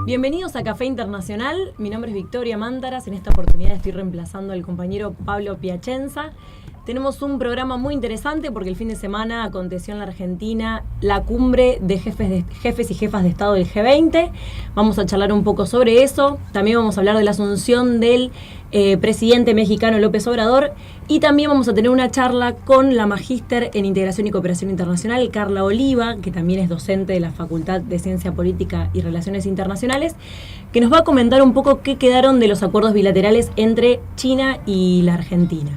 Bienvenidos a Café Internacional, mi nombre es Victoria Mántaras, en esta oportunidad estoy reemplazando al compañero Pablo Piacenza. Tenemos un programa muy interesante porque el fin de semana aconteció en la Argentina la cumbre de jefes y jefas de Estado del G20. Vamos a charlar un poco sobre eso, también vamos a hablar de la asunción del presidente mexicano López Obrador y también vamos a tener una charla con la magíster en Integración y Cooperación Internacional, Carla Oliva, que también es docente de la Facultad de Ciencia Política y Relaciones Internacionales, que nos va a comentar un poco qué quedaron de los acuerdos bilaterales entre China y la Argentina.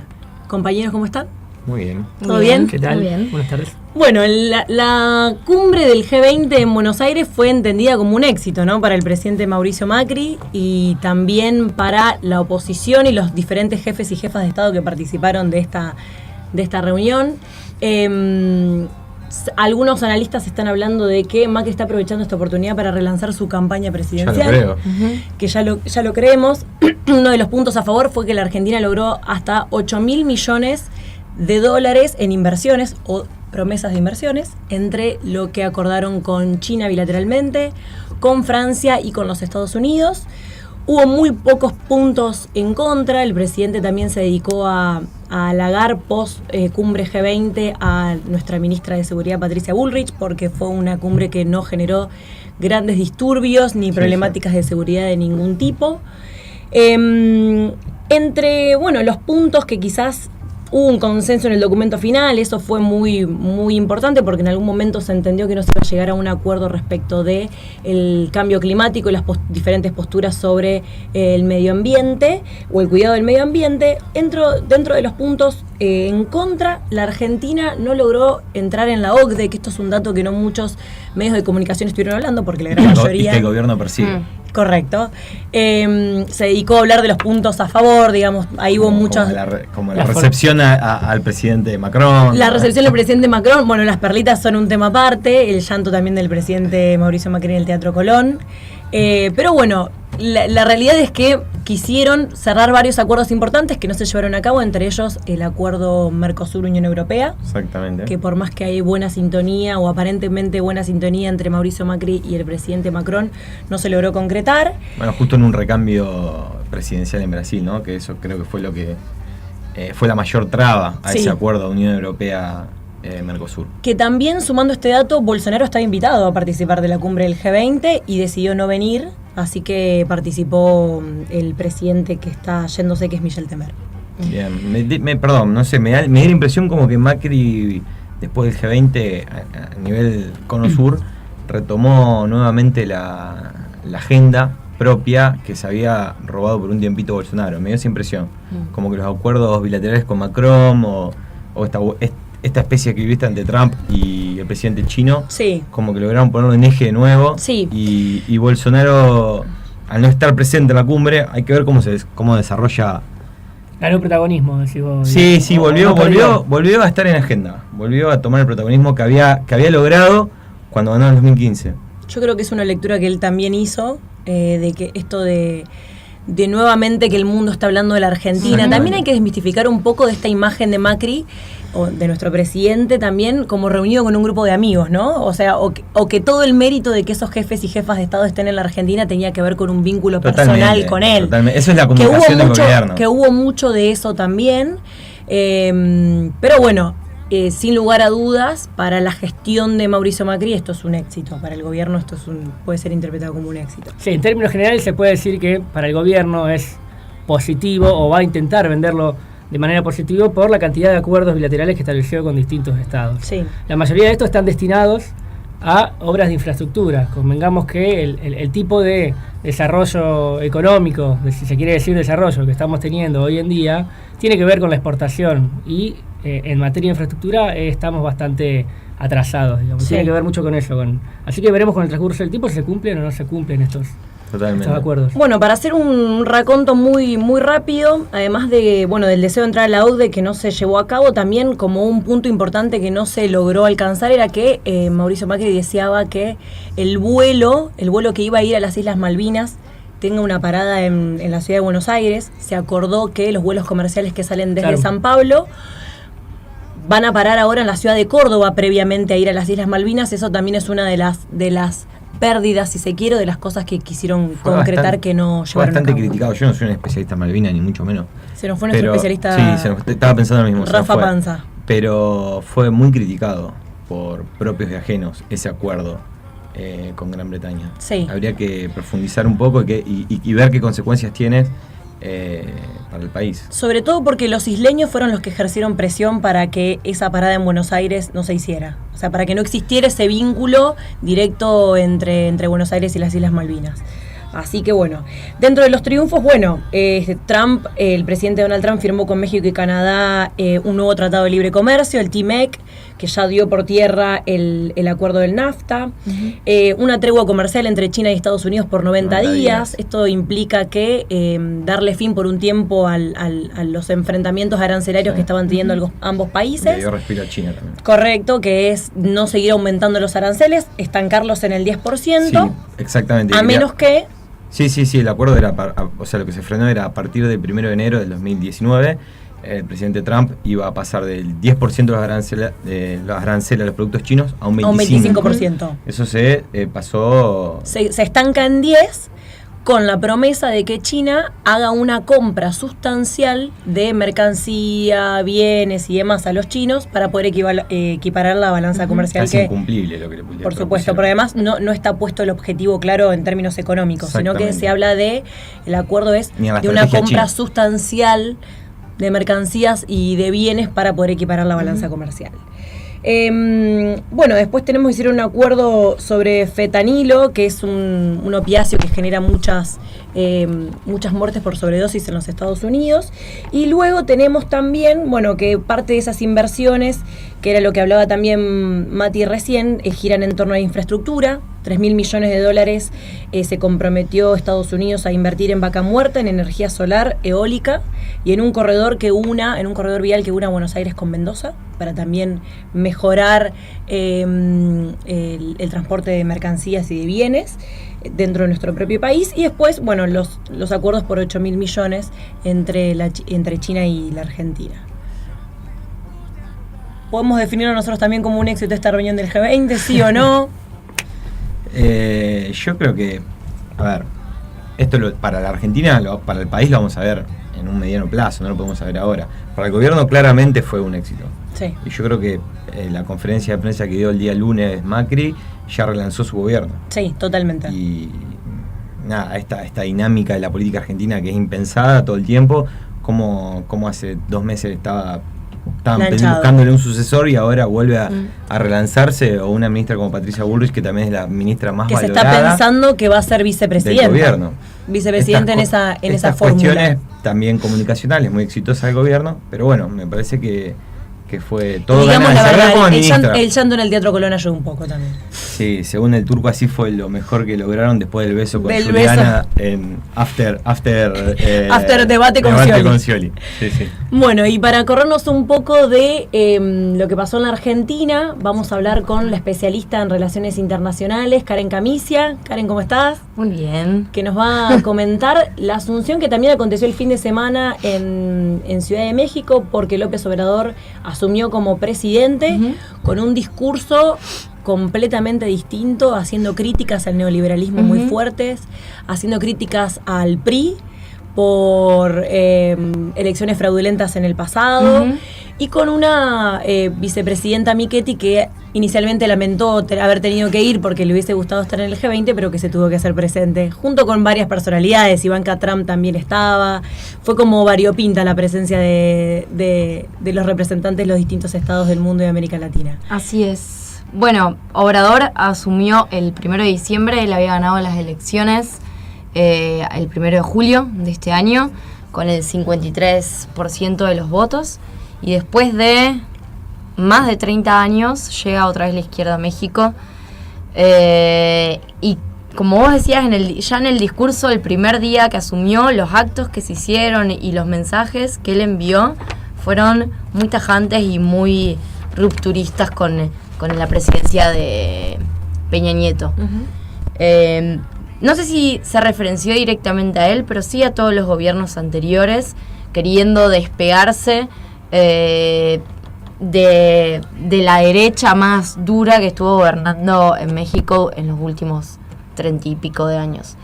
Compañeros, ¿cómo están? Muy bien. ¿Todo bien? ¿Qué tal? Muy bien. Buenas tardes. Bueno, la cumbre del G20 en Buenos Aires fue entendida como un éxito, ¿no? Para el presidente Mauricio Macri y también para la oposición y los diferentes jefes y jefas de Estado que participaron de esta reunión. Algunos analistas están hablando de que Macri está aprovechando esta oportunidad para relanzar su campaña presidencial. Ya lo creo. Que ya lo creemos. Uno de los puntos a favor fue que la Argentina logró hasta 8.000 millones de dólares en inversiones o promesas de inversiones entre lo que acordaron con China bilateralmente, con Francia y con los Estados Unidos. Hubo muy pocos puntos en contra. El presidente también se dedicó a halagar post cumbre G20 a nuestra ministra de Seguridad Patricia Bullrich, porque fue una cumbre que no generó grandes disturbios ni problemáticas de seguridad de ningún tipo. Entre los puntos que quizás hubo un consenso en el documento final, eso fue muy, muy importante porque en algún momento se entendió que no se iba a llegar a un acuerdo respecto de el cambio climático y las diferentes posturas sobre el medio ambiente o el cuidado del medio ambiente. Dentro de los puntos en contra, la Argentina no logró entrar en la OCDE, que esto es un dato que no muchos medios de comunicación estuvieron hablando porque la gran mayoría... Y que el gobierno persigue. Correcto. Se dedicó a hablar de los puntos a favor, digamos, ahí hubo muchas... Como la recepción al presidente Macron. La recepción del presidente Macron, bueno, las perlitas son un tema aparte, el llanto también del presidente Mauricio Macri en el Teatro Colón. Pero bueno, la realidad es que quisieron cerrar varios acuerdos importantes que no se llevaron a cabo, entre ellos el acuerdo Mercosur-Unión Europea. Exactamente. Que por más que hay buena sintonía o aparentemente buena sintonía entre Mauricio Macri y el presidente Macron, no se logró concretar. Bueno, justo en un recambio presidencial en Brasil, ¿no? Que eso creo que fue lo que fue la mayor traba a ese acuerdo de Unión Europea. Mercosur. Que también, sumando este dato, Bolsonaro estaba invitado a participar de la cumbre del G20 y decidió no venir, así que participó el presidente que está yéndose, que es Michel Temer. Bien, perdón, no sé, me da la impresión como que Macri, después del G20, a nivel Cono Sur, retomó nuevamente la agenda propia que se había robado por un tiempito Bolsonaro. Me dio esa impresión, como que los acuerdos bilaterales con Macron o esta especie que viviste ante Trump y el presidente chino, como que lograron ponerlo en eje de nuevo. Y Bolsonaro, al no estar presente en la cumbre, hay que ver cómo desarrolla. Ganó protagonismo, decís vos. Sí, volvió a estar en agenda, volvió a tomar el protagonismo que había logrado cuando ganó en 2015. Yo creo que es una lectura que él también hizo, de que esto de nuevamente que el mundo está hablando de la Argentina. También hay que desmistificar un poco de esta imagen de Macri, o de nuestro presidente también, como reunido con un grupo de amigos, ¿no? O sea, o que todo el mérito de que esos jefes y jefas de Estado estén en la Argentina tenía que ver con un vínculo personal con él. Totalmente. Eso es la comunicación del gobierno. Que hubo mucho de eso también. Pero bueno, sin lugar a dudas, para la gestión de Mauricio Macri esto es un éxito. Para el gobierno esto puede ser interpretado como un éxito. Sí, en términos generales se puede decir que para el gobierno es positivo o va a intentar venderlo de manera positiva por la cantidad de acuerdos bilaterales que estableció con distintos estados. La mayoría de estos están destinados a obras de infraestructura. Convengamos que el tipo de desarrollo económico, si se quiere decir desarrollo, que estamos teniendo hoy en día, tiene que ver con la exportación y en materia de infraestructura estamos bastante atrasados, digamos. Tiene que ver mucho con eso. Así que veremos con el transcurso del tiempo si se cumplen o no se cumplen estos acuerdos. Bueno, para hacer un raconto muy, muy rápido, además del deseo de entrar a la OCDE que no se llevó a cabo, también como un punto importante que no se logró alcanzar era que Mauricio Macri deseaba que el vuelo que iba a ir a las Islas Malvinas tenga una parada en la ciudad de Buenos Aires. Se acordó que los vuelos comerciales que salen desde San Pablo van a parar ahora en la ciudad de Córdoba previamente a ir a las Islas Malvinas. Eso también es una de las pérdidas, si se quiere, de las cosas que quisieron concretar que no llevaron a cabo. Fue bastante criticado. Yo no soy un especialista en Malvinas, ni mucho menos. Se nos fue nuestro especialista. Sí, estaba pensando lo mismo. Rafa Panza. Pero fue muy criticado por propios y ajenos ese acuerdo con Gran Bretaña. Sí. Habría que profundizar un poco y ver qué consecuencias tiene para el país. Sobre todo porque los isleños fueron los que ejercieron presión para que esa parada en Buenos Aires no se hiciera. O sea, para que no existiera ese vínculo directo entre Buenos Aires y las Islas Malvinas. Así que bueno, dentro de los triunfos, el presidente Donald Trump firmó con México y Canadá un nuevo tratado de libre comercio, el TMEC, que ya dio por tierra el acuerdo del NAFTA, una tregua comercial entre China y Estados Unidos por 90 días. Esto implica que darle fin por un tiempo a los enfrentamientos arancelarios que estaban teniendo ambos países. Le dio respiro a China también. Correcto, que es no seguir aumentando los aranceles, estancarlos en el 10%. Sí, exactamente. A menos que... Sí, el acuerdo era, lo que se frenó era a partir del 1 de enero del 2019, el presidente Trump iba a pasar del 10% de los aranceles a los productos chinos a un 25%. Eso se pasó... Se estanca en 10%, con la promesa de que China haga una compra sustancial de mercancía, bienes y demás a los chinos para poder equiparar la balanza comercial. Es incumplible lo que le pusieron. Por supuesto, pero además no está puesto el objetivo claro en términos económicos, sino que se habla el acuerdo es de una compra sustancial de mercancías y de bienes para poder equiparar la balanza comercial. Después hicieron un acuerdo sobre fentanilo, que es un opiáceo que genera muchas muertes por sobredosis en los Estados Unidos. Y luego tenemos también, que parte de esas inversiones, que era lo que hablaba también Mati recién, giran en torno a infraestructura. 3.000 millones de dólares se comprometió Estados Unidos a invertir en Vaca Muerta, en energía solar, eólica, y en un corredor vial que una Buenos Aires con Mendoza, para también mejorar el transporte de mercancías y de bienes dentro de nuestro propio país. Y después, los acuerdos por 8.000 millones entre China y la Argentina. ¿Podemos definirlo nosotros también como un éxito esta reunión del G20, sí o no? Yo creo que, esto para la Argentina, para el país lo vamos a ver en un mediano plazo, no lo podemos saber ahora. Para el gobierno claramente fue un éxito. Sí. Y yo creo que la conferencia de prensa que dio el día lunes Macri ya relanzó su gobierno. Sí, totalmente. Y esta dinámica de la política argentina que es impensada todo el tiempo, como hace 2 meses estaban buscándole un sucesor y ahora vuelve a relanzarse, o una ministra como Patricia Bullrich, que también es la ministra más valorada. Que se está pensando que va a ser vicepresidenta. Del gobierno. Vicepresidente en esa fórmula. Estas cuestiones también comunicacionales muy exitosas del gobierno, pero bueno, me parece que fue todo digamos ganancia. La verdad, el llanto en el Teatro Colón ayudó un poco también. Sí, según el turco así fue lo mejor que lograron después del beso con Juliana en After Debate con Scioli. Sí. Bueno, y para corrernos un poco de lo que pasó en la Argentina, vamos a hablar con la especialista en relaciones internacionales, Karen Camicia. Karen, ¿cómo estás? Muy bien. Que nos va a comentar la asunción que también aconteció el fin de semana en Ciudad de México, porque López Obrador asumió como presidente con un discurso completamente distinto, haciendo críticas al neoliberalismo muy fuertes, haciendo críticas al PRI por elecciones fraudulentas en el pasado, y con una vicepresidenta Michetti que inicialmente lamentó haber tenido que ir porque le hubiese gustado estar en el G20, pero que se tuvo que hacer presente, junto con varias personalidades. Ivanka Trump también estaba. Fue como variopinta la presencia de los representantes de los distintos estados del mundo y de América Latina. Así es. Bueno, Obrador asumió el 1 de diciembre, él había ganado las elecciones el 1 de julio de este año, con el 53% de los votos, y después de más de 30 años llega otra vez la izquierda a México, y como vos decías, ya en el discurso, el primer día que asumió, los actos que se hicieron y los mensajes que él envió fueron muy tajantes y muy rupturistas con la presidencia de Peña Nieto. No sé si se referenció directamente a él, pero sí a todos los gobiernos anteriores, queriendo despegarse de la derecha más dura que estuvo gobernando en México en los últimos 30 y pico de años.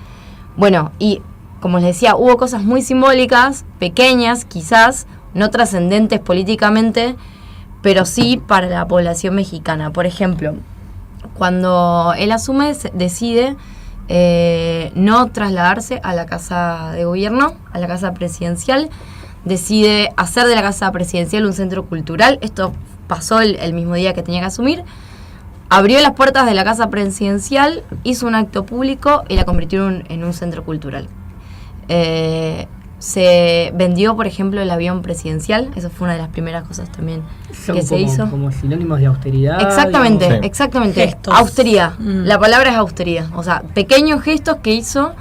Bueno, y como les decía, hubo cosas muy simbólicas, pequeñas quizás, no trascendentes políticamente, pero sí para la población mexicana. Por ejemplo, cuando él asume, decide no trasladarse a la casa de gobierno, a la casa presidencial, decide hacer de la casa presidencial un centro cultural. Esto pasó el mismo día que tenía que asumir. Abrió las puertas de la casa presidencial, hizo un acto público y la convirtió en un centro cultural. Se vendió, por ejemplo, el avión presidencial. Eso fue una de las primeras cosas también que se hizo. Como sinónimos de austeridad. Exactamente, digamos. exactamente. Gestos. Austeridad. La palabra es austeridad. O sea, pequeños gestos que hizo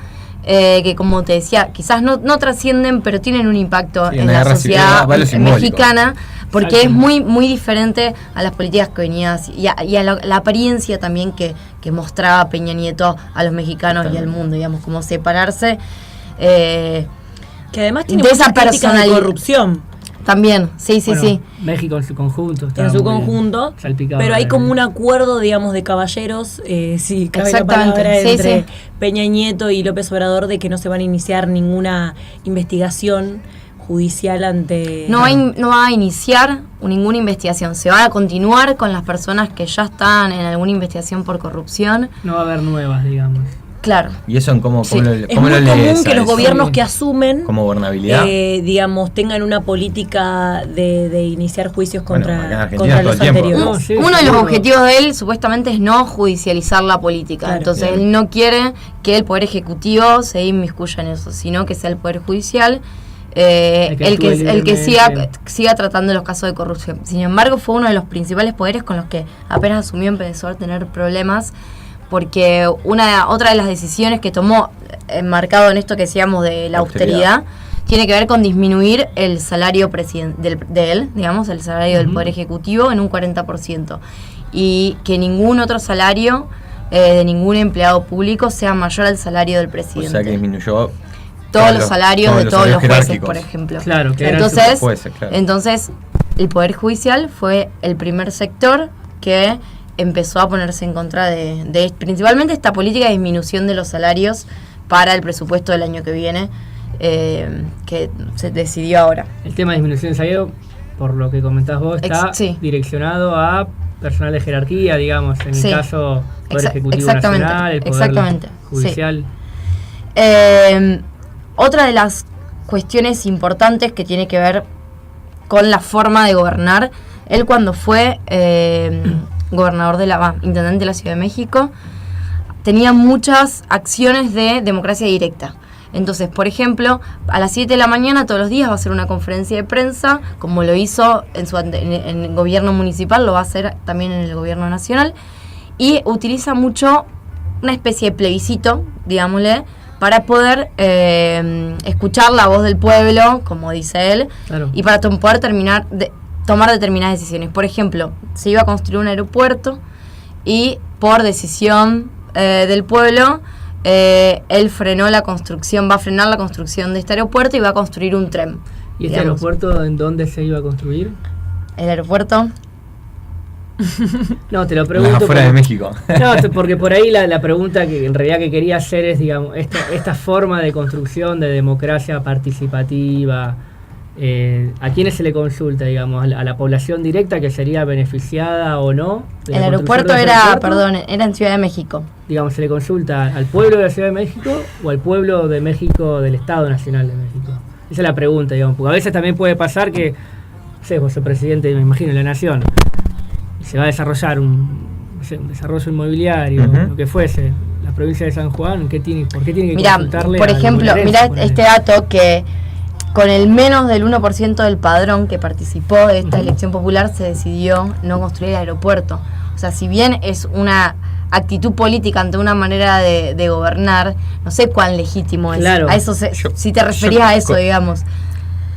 que, como te decía, quizás no trascienden, pero tienen un impacto en la sociedad mexicana, porque es muy muy diferente a las políticas que venía y a la apariencia también que mostraba Peña Nieto a los mexicanos y al mundo, digamos, como separarse. Que además tiene mucha crítica de corrupción. También, sí. México en su conjunto. En su conjunto, pero hay como un acuerdo, digamos, de caballeros, cabe la palabra, entre Peña Nieto y López Obrador, de que no se van a iniciar ninguna investigación judicial ante... No va a iniciar ninguna investigación, se va a continuar con las personas que ya están en alguna investigación por corrupción. No va a haber nuevas, digamos. Claro. ¿Y eso en cómo es muy común que los gobiernos que asumen, como gobernabilidad, digamos, tengan una política de iniciar juicios contra los anteriores? Uno de los objetivos de él supuestamente es no judicializar la política. Claro, entonces él no quiere que el Poder Ejecutivo se inmiscuya en eso, sino que sea el Poder Judicial el que siga tratando los casos de corrupción. Sin embargo, fue uno de los principales poderes con los que apenas asumió empezó a tener problemas, porque otra de las decisiones que tomó, enmarcado en esto que decíamos de la austeridad, tiene que ver con disminuir el salario de él, digamos, el salario del Poder Ejecutivo en un 40%, y que ningún otro salario de ningún empleado público sea mayor al salario del presidente. O sea que disminuyó todos los salarios de todos los jueces, por ejemplo. Claro, que entonces el Poder Judicial fue el primer sector que empezó a ponerse en contra de principalmente esta política de disminución de los salarios para el presupuesto del año que viene, que se decidió ahora. El tema de disminución de salario, por lo que comentás vos, está direccionado a personal de jerarquía, digamos, en el caso Poder Ejecutivo Nacional, el Poder Judicial. Otra de las cuestiones importantes que tiene que ver con la forma de gobernar, él cuando fue intendente de la Ciudad de México, tenía muchas acciones de democracia directa. Entonces, por ejemplo, a las 7 de la mañana todos los días va a hacer una conferencia de prensa, como lo hizo en el gobierno municipal, lo va a hacer también en el gobierno nacional, y utiliza mucho una especie de plebiscito, digámosle, para poder escuchar la voz del pueblo, como dice él, y para poder tomar determinadas decisiones. Por ejemplo, se iba a construir un aeropuerto y por decisión del pueblo, él frenó la construcción, va a frenar la construcción de este aeropuerto y va a construir un tren. ¿Y este aeropuerto en dónde se iba a construir? El aeropuerto... No, te lo pregunto. Afuera de México. No, porque por ahí la pregunta que en realidad que quería hacer es, digamos, esta forma de construcción de democracia participativa, ¿a quiénes se le consulta, digamos? ¿A la población directa que sería beneficiada o no? El aeropuerto era en Ciudad de México. Digamos, ¿se le consulta al pueblo de la Ciudad de México o al pueblo de México del Estado Nacional de México? Esa es la pregunta, digamos, porque a veces también puede pasar que, no sé, vos sos presidente, me imagino, de la Nación, y se va a desarrollar un desarrollo inmobiliario, lo que fuese, la provincia de San Juan, ¿por qué tiene que consultarle? Por ejemplo, mirá este dato que con el menos del 1% del padrón que participó de esta elección popular se decidió no construir el aeropuerto. O sea, si bien es una actitud política ante una manera de gobernar, no sé cuán legítimo es. Claro. A eso si te referías a eso, digamos.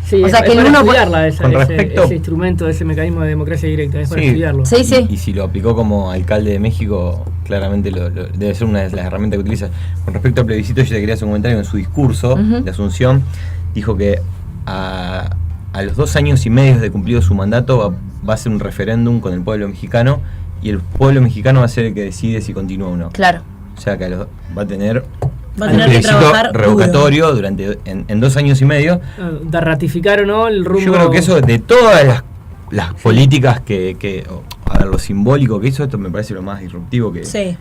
Sí, o sea, que el uno ese instrumento, ese mecanismo de democracia directa, es para estudiarlo. Sí. Y si lo aplicó como alcalde de México, claramente debe ser una de las herramientas que utiliza. Con respecto al plebiscito, yo te quería hacer un comentario. En su discurso de Asunción, dijo que a los 2 años y medio de cumplido su mandato va a hacer un referéndum con el pueblo mexicano, y el pueblo mexicano va a ser el que decide si continúa o no. Claro. O sea que va a tener que trabajar revocatorio durante en 2 años y medio. De ratificar o no el rumbo. Yo creo que eso, de todas las políticas a ver, lo simbólico que hizo, esto me parece lo más disruptivo que se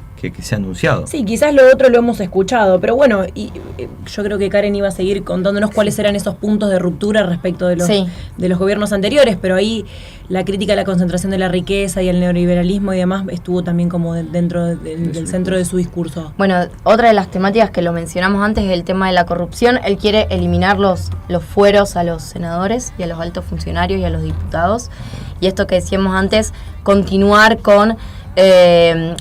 ha anunciado. Sí, quizás lo otro lo hemos escuchado, pero bueno, yo creo que Karen iba a seguir contándonos cuáles eran esos puntos de ruptura respecto de los gobiernos anteriores, pero ahí la crítica a la concentración de la riqueza y al neoliberalismo y demás estuvo también como dentro del centro de su discurso. Bueno, otra de las temáticas que lo mencionamos antes es el tema de la corrupción. Él quiere eliminar los fueros a los senadores y a los altos funcionarios y a los diputados. Y esto que decíamos antes, continuar con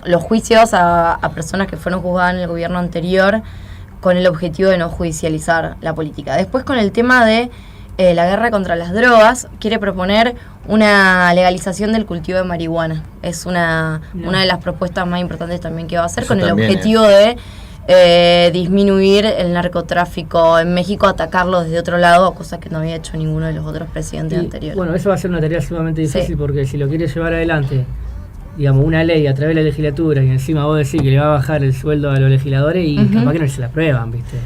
los juicios a personas que fueron juzgadas en el gobierno anterior con el objetivo de no judicializar la política. Después, con el tema de la guerra contra las drogas, quiere proponer una legalización del cultivo de marihuana. Es una de las propuestas más importantes también que va a hacer, con el objetivo de disminuir el narcotráfico en México, atacarlo desde otro lado, cosa que no había hecho ninguno de los otros presidentes anteriores. Bueno, eso va a ser una tarea sumamente difícil, porque si lo quiere llevar adelante, digamos, una ley a través de la legislatura, y encima vos decís que le va a bajar el sueldo a los legisladores, y capaz que no se la aprueban, ¿viste?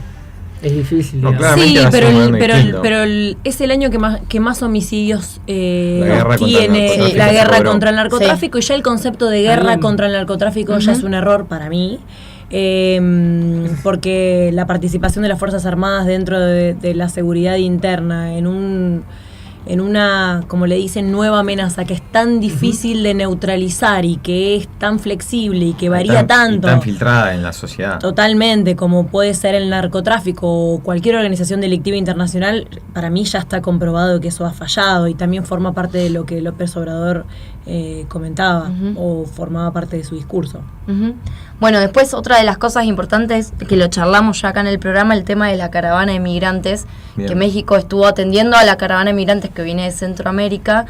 Es difícil. No, sí, pero es el año que más homicidios tiene la guerra contra el narcotráfico, y ya el concepto de guerra contra el narcotráfico ya es un error para mí. Porque la participación de las Fuerzas Armadas dentro de la seguridad interna en una, como le dicen, nueva amenaza que es tan difícil de neutralizar y que es tan flexible y que varía tanto. Tan filtrada en la sociedad. Totalmente, como puede ser el narcotráfico o cualquier organización delictiva internacional, para mí ya está comprobado que eso ha fallado y también forma parte de lo que López Obrador comentaba o formaba parte de su discurso. Bueno, después otra de las cosas importantes que lo charlamos ya acá en el programa, el tema de la caravana de migrantes. Bien. Que México estuvo atendiendo a la caravana de migrantes que viene de Centroamérica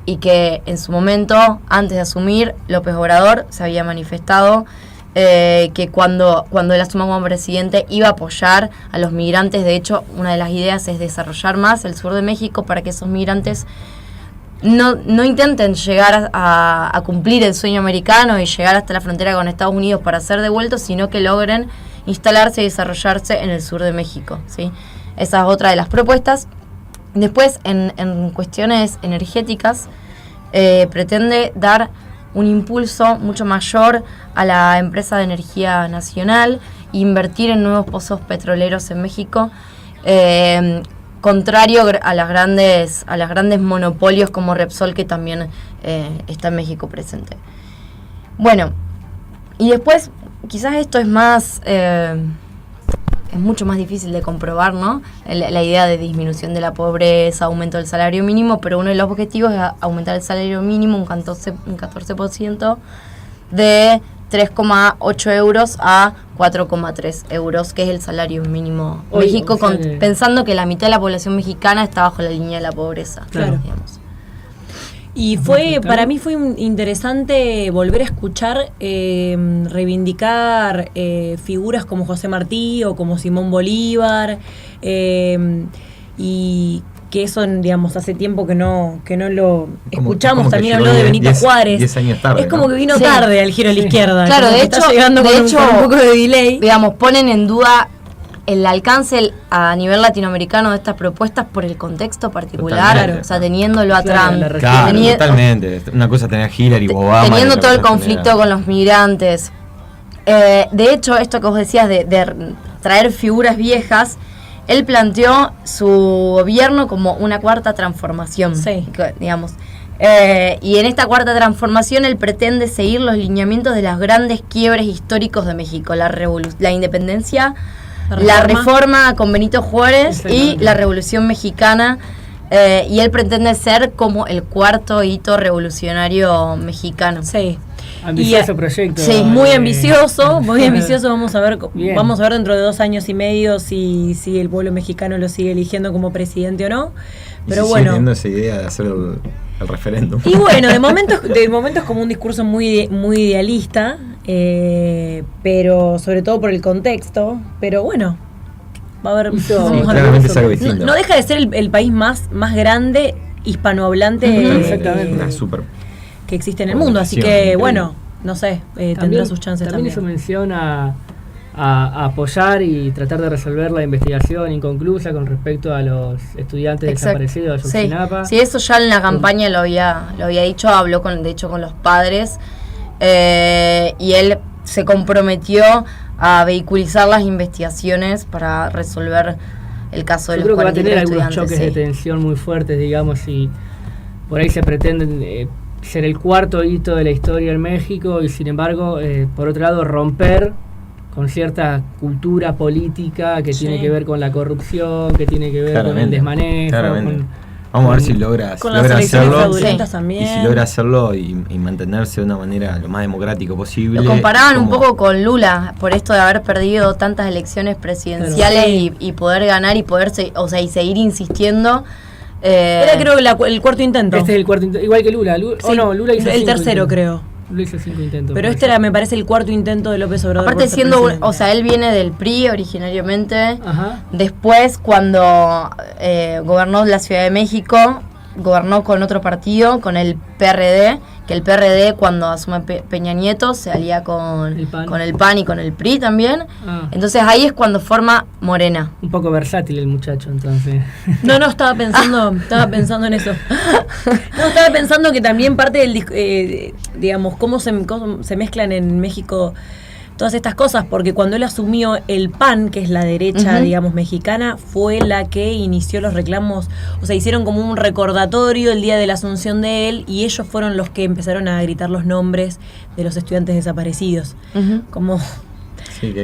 y que en su momento, antes de asumir, López Obrador se había manifestado que cuando él asuma como presidente iba a apoyar a los migrantes. De hecho, una de las ideas es desarrollar más el sur de México para que esos migrantes no intenten llegar a cumplir el sueño americano y llegar hasta la frontera con Estados Unidos para ser devueltos, sino que logren instalarse y desarrollarse en el sur de México, ¿sí? Esa es otra de las propuestas. Después, en cuestiones energéticas, pretende dar un impulso mucho mayor a la empresa de energía nacional, invertir en nuevos pozos petroleros en México, contrario a las grandes monopolios como Repsol, que también está en México presente. Bueno, y después quizás esto es mucho más difícil de comprobar, ¿no? La idea de disminución de la pobreza, aumento del salario mínimo, pero uno de los objetivos es aumentar el salario mínimo un 14% de 3,8 euros a 4,3 euros, que es el salario mínimo. Hoy, México, pensando que la mitad de la población mexicana está bajo la línea de la pobreza. Claro. Digamos. Y para mí fue interesante volver a escuchar, reivindicar figuras como José Martí o como Simón Bolívar, y que eso, digamos, hace tiempo que no lo escuchamos. Como también habló de Benito Juárez. 10 años tarde, es como que vino tarde al giro a la izquierda. Claro, de hecho, con un poco de delay. Digamos, ponen en duda el alcance a nivel latinoamericano de estas propuestas por el contexto particular, totalmente. O sea, teniéndolo a Trump. Claro, totalmente. Una cosa tener Hillary y Obama. Teniendo todo el conflicto con los migrantes. De hecho, esto que vos decías de traer figuras viejas, él planteó su gobierno como una cuarta transformación, digamos. Y en esta cuarta transformación él pretende seguir los lineamientos de los grandes quiebres históricos de México, la independencia, la reforma con Benito Juárez y la Revolución Mexicana. Y él pretende ser como el cuarto hito revolucionario mexicano. Sí. Ambicioso proyecto. Sí, muy ambicioso. Vamos a ver dentro de 2 años y medio si el pueblo mexicano lo sigue eligiendo como presidente o no. Pero bueno, teniendo esa idea de hacer el referéndum. Y bueno, de momento es como un discurso muy idealista, pero sobre todo por el contexto. Pero bueno, va a haber. Claramente es algo distinto. No deja de ser el país más grande hispanohablante. Exactamente. Que existe en el mundo, así que bueno, no sé, tendrá sus chances también. También eso menciona a apoyar y tratar de resolver la investigación inconclusa con respecto a los estudiantes desaparecidos de Ayotzinapa. Sí, eso ya en la campaña lo había dicho, habló de hecho con los padres, y él se comprometió a vehiculizar las investigaciones para resolver el caso de los 43 estudiantes. Yo creo que va a tener algunos choques de tensión muy fuertes, digamos, y por ahí se pretenden ser el cuarto hito de la historia en México y sin embargo, por otro lado, romper con cierta cultura política que tiene que ver con la corrupción, que tiene que ver con el desmanejo. Vamos a ver si logra hacerlo también. Y si logra hacerlo y mantenerse de una manera lo más democrático posible. Lo comparaban un poco con Lula por esto de haber perdido tantas elecciones presidenciales y poder ganar y y seguir insistiendo. Era creo que el cuarto intento. Este es el cuarto intento, igual que Lula. Lula hizo el tercero, creo. Lula hizo 5 intentos. Pero este era, me parece, el cuarto intento de López Obrador. Aparte él viene del PRI originariamente. Ajá. Después, cuando gobernó la Ciudad de México, gobernó con otro partido, con el PRD, que el PRD cuando asume Peña Nieto se alía con el PAN y con el PRI también. Entonces ahí es cuando forma Morena. Un poco versátil el muchacho, entonces. No, estaba pensando en eso. No, estaba pensando que también parte del digamos, cómo se mezclan en México todas estas cosas, porque cuando él asumió el PAN, que es la derecha, digamos, mexicana, fue la que inició los reclamos, o sea, hicieron como un recordatorio el día de la asunción de él, y ellos fueron los que empezaron a gritar los nombres de los estudiantes desaparecidos. Como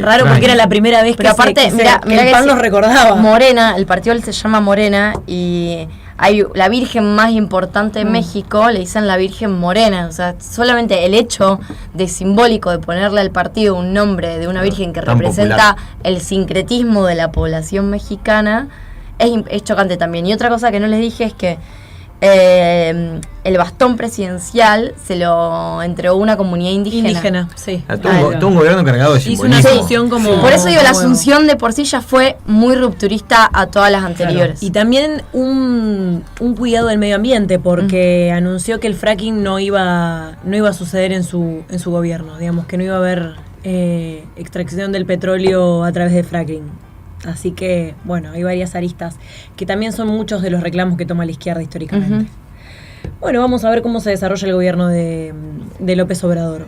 raro, porque era la primera vez que el PAN los recordaba. Morena, el partido se llama Morena, y hay la Virgen más importante de México, le dicen la Virgen Morena. O sea, solamente el hecho de simbólico de ponerle al partido un nombre de una Virgen que representa el sincretismo de la población mexicana es chocante también. Y otra cosa que no les dije es que el bastón presidencial se lo entregó una comunidad indígena. Sí. Tuvo un gobierno cargado de simbolismo. Hizo una asunción como... Por eso digo, la asunción de por sí ya fue muy rupturista a todas las anteriores. Claro. Y también un cuidado del medio ambiente, porque anunció que el fracking no iba a suceder en su gobierno. Digamos, que no iba a haber extracción del petróleo a través de fracking. Así que, bueno, hay varias aristas que también son muchos de los reclamos que toma la izquierda históricamente. Bueno, vamos a ver cómo se desarrolla el gobierno de López Obrador.